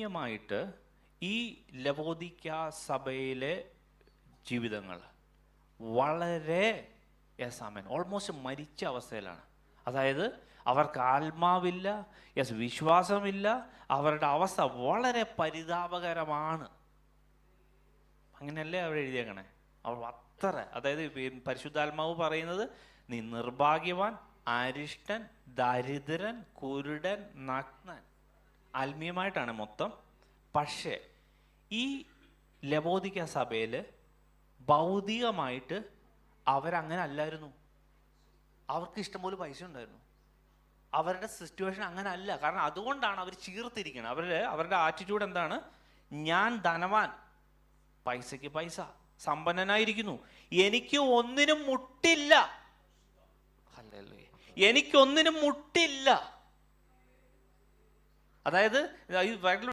ആത്മീയമായിട്ട് ഈ ലവോദിക്ക സഭയിലെ ജീവിതങ്ങൾ വളരെ ഓൾമോസ്റ്റ് മരിച്ച അവസ്ഥയിലാണ്. അതായത് അവർക്ക് ആത്മാവില്ല, വിശ്വാസമില്ല, അവരുടെ അവസ്ഥ വളരെ പരിതാപകരമാണ്. അങ്ങനെയല്ലേ അവർ എഴുതിയേക്കണേ? അവർ അത്ര, അതായത് പരിശുദ്ധാത്മാവ് പറയുന്നത്, നീ നിർഭാഗ്യവാൻ, അരിഷ്ടൻ, ദരിദ്രൻ, കുരുടൻ, നഗ്നൻ. ആത്മീയമായിട്ടാണ് മൊത്തം. പക്ഷേ ഈ ലവോദിക്ക സഭയിൽ ഭൗതികമായിട്ട് അവരങ്ങനെ അല്ലായിരുന്നു. അവർക്ക് ഇഷ്ടംപോലെ പൈസ ഉണ്ടായിരുന്നു. അവരുടെ സിറ്റുവേഷൻ അങ്ങനെ അല്ല. കാരണം അതുകൊണ്ടാണ് അവർ ചീർത്തിരിക്കുന്നത്. അവരുടെ ആറ്റിറ്റ്യൂഡ് എന്താണ്? ഞാൻ ധനവാൻ, പൈസയ്ക്ക് പൈസ, സമ്പന്നനായിരിക്കുന്നു, എനിക്ക് ഒന്നിനും മുട്ടില്ല. എനിക്കൊന്നിനും മുട്ടില്ല. അതായത്